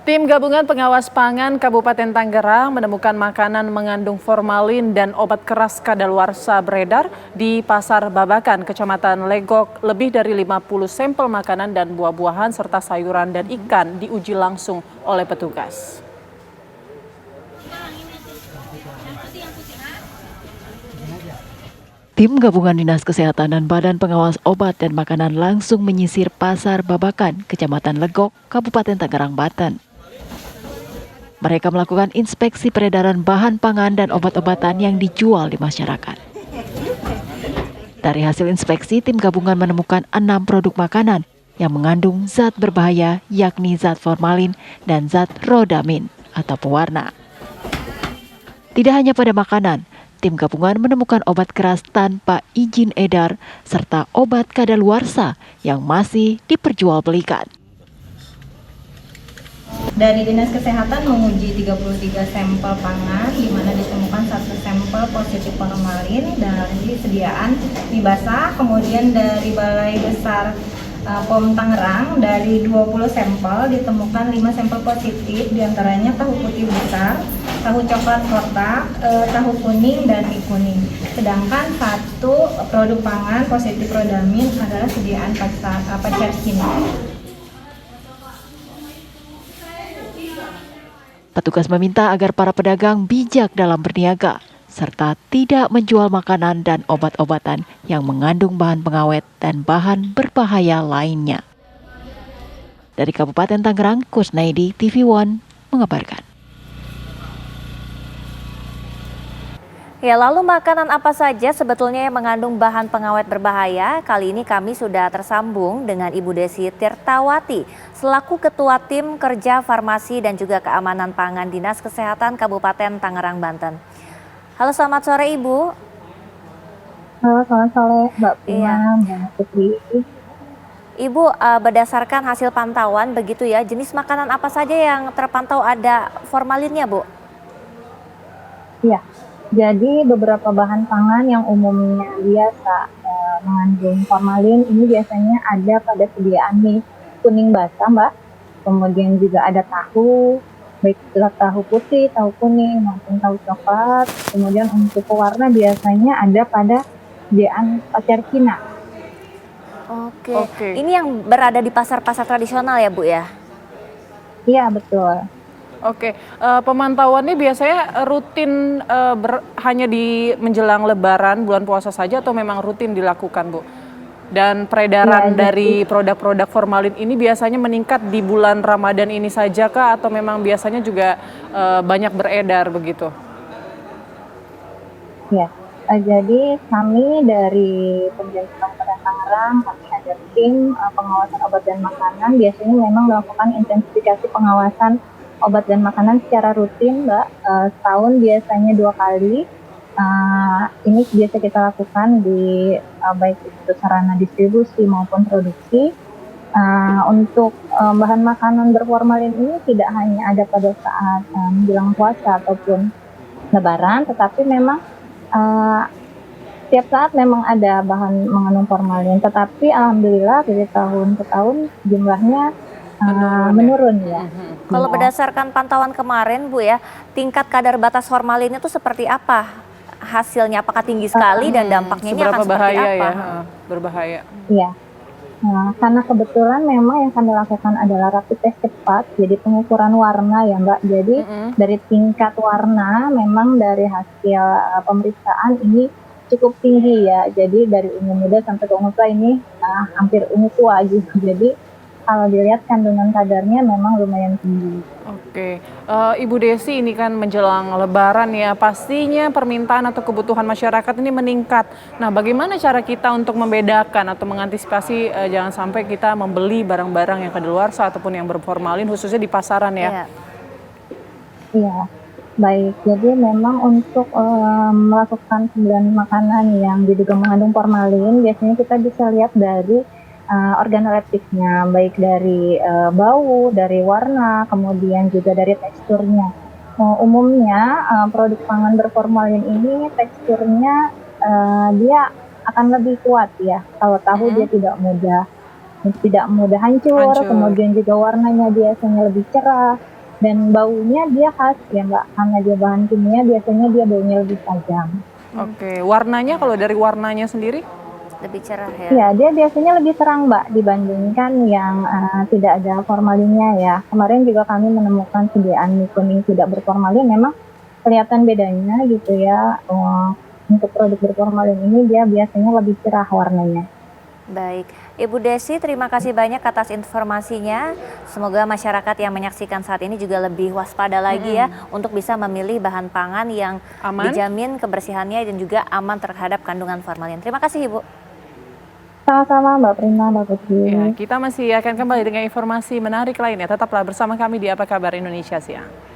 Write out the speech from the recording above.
Tim Gabungan Pengawas Pangan Kabupaten Tangerang menemukan makanan mengandung formalin dan obat keras kadaluarsa beredar di Pasar Babakan, Kecamatan Legok. Lebih dari 50 sampel makanan dan buah-buahan serta sayuran dan ikan diuji langsung oleh petugas. Tim Gabungan Dinas Kesehatan dan Badan Pengawas Obat dan Makanan langsung menyisir Pasar Babakan, Kecamatan Legok, Kabupaten Tangerang, Banten. Mereka melakukan inspeksi peredaran bahan pangan dan obat-obatan yang dijual di masyarakat. Dari hasil inspeksi, tim gabungan menemukan 6 produk makanan yang mengandung zat berbahaya, yakni zat formalin dan zat rodamin atau pewarna. Tidak hanya pada makanan, tim gabungan menemukan obat keras tanpa izin edar serta obat kadaluarsa yang masih diperjualbelikan. Dari Dinas Kesehatan menguji 33 sampel pangan, di mana ditemukan 1 sampel positif formalin dari sediaan mie basah. Kemudian dari Balai Besar POM Tangerang, dari 20 sampel ditemukan 5 sampel positif, diantaranya tahu putih besar, tahu coklat kotak, tahu kuning, dan mie kuning. Sedangkan 1 produk pangan positif rodamin adalah sediaan pacar Cina. Petugas meminta agar para pedagang bijak dalam berniaga, serta tidak menjual makanan dan obat-obatan yang mengandung bahan pengawet dan bahan berbahaya lainnya. Dari Kabupaten Tangerang, Kusnaidi, TV One, mengabarkan. Ya, lalu makanan apa saja sebetulnya yang mengandung bahan pengawet berbahaya? Kali ini kami sudah tersambung dengan Ibu Desi Tirtawati, selaku Ketua Tim Kerja Farmasi dan juga Keamanan Pangan Dinas Kesehatan Kabupaten Tangerang, Banten. Halo, selamat sore Ibu. Halo, selamat sore Mbak Prima, Iya. Mbak Putri. Ibu, berdasarkan hasil pantauan begitu ya, jenis makanan apa saja yang terpantau ada formalinnya, Bu? Iya. Jadi beberapa bahan pangan yang umumnya biasa mengandung formalin ini biasanya ada pada sediaan mie kuning basah, Mbak. Kemudian juga ada tahu, baik tahu putih, tahu kuning maupun tahu coklat. Kemudian untuk pewarna biasanya ada pada sediaan pacar Cina. Oke. Ini yang berada di pasar-pasar tradisional ya, Bu ya? Iya, betul. Oke, pemantauannya biasanya rutin hanya di menjelang Lebaran bulan puasa saja atau memang rutin dilakukan, Bu? Dan peredaran dari produk-produk formalin ini biasanya meningkat di bulan Ramadan ini saja kah atau memang biasanya juga banyak beredar begitu? Ya, jadi kami dari Pendidikan Kabupaten Tangerang, kami ada tim pengawasan obat dan makanan, biasanya memang melakukan intensifikasi pengawasan obat dan makanan secara rutin, Mbak. Setahun biasanya 2 kali. Ini biasa kita lakukan di baik itu sarana distribusi maupun produksi. Untuk bahan makanan berformalin ini tidak hanya ada pada saat menjelang puasa ataupun Lebaran, tetapi memang setiap saat memang ada bahan mengandung formalin. Tetapi alhamdulillah dari tahun ke tahun jumlahnya menurun ya. Kalau berdasarkan pantauan kemarin, Bu ya, tingkat kadar batas formalin itu seperti apa hasilnya? Apakah tinggi sekali dan dampaknya ini akan seperti apa? Ya? Berbahaya. Iya. Nah, karena kebetulan memang yang kami lakukan adalah rapid test cepat, jadi pengukuran warna ya Mbak. Jadi dari tingkat warna memang dari hasil pemeriksaan ini cukup tinggi ya. Jadi dari ungu muda sampai ke ungu tua ini hampir ungu tua gitu. Jadi kalau dilihat kandungan kadarnya memang lumayan tinggi. Oke, Ibu Desi, ini kan menjelang Lebaran ya, pastinya permintaan atau kebutuhan masyarakat ini meningkat. Nah, bagaimana cara kita untuk membedakan atau mengantisipasi jangan sampai kita membeli barang-barang yang kadaluarsa ataupun yang berformalin khususnya di pasaran ya? Iya, baik. Jadi memang untuk melakukan pembelian makanan yang diduga mengandung formalin, biasanya kita bisa lihat dari organoleptiknya, baik dari bau, dari warna, kemudian juga dari teksturnya. Umumnya produk pangan berformalin ini teksturnya dia akan lebih kuat ya. Kalau tahu dia tidak mudah hancur, kemudian juga warnanya biasanya lebih cerah. Dan baunya dia khas ya Mbak, karena dia bahan kimia biasanya dia baunya lebih tajam. Oke, warnanya kalau dari warnanya sendiri? Lebih cerah ya. Ya, dia biasanya lebih terang Mbak dibandingkan yang tidak ada formalinnya ya. Kemarin juga kami menemukan sediaan mie kuning tidak berformalin, memang kelihatan bedanya gitu ya. Untuk produk berformalin ini dia biasanya lebih cerah warnanya. Baik, Ibu Desi, terima kasih banyak atas informasinya. Semoga masyarakat yang menyaksikan saat ini juga lebih waspada lagi ya untuk bisa memilih bahan pangan yang Aman. dijamin kebersihannya dan juga aman terhadap kandungan formalin. Terima kasih Ibu. Sama-sama Mbak Prima, Mbak Putri. Ya, kita masih akan kembali dengan informasi menarik lainnya. Tetaplah bersama kami di Apa Kabar Indonesia Siang.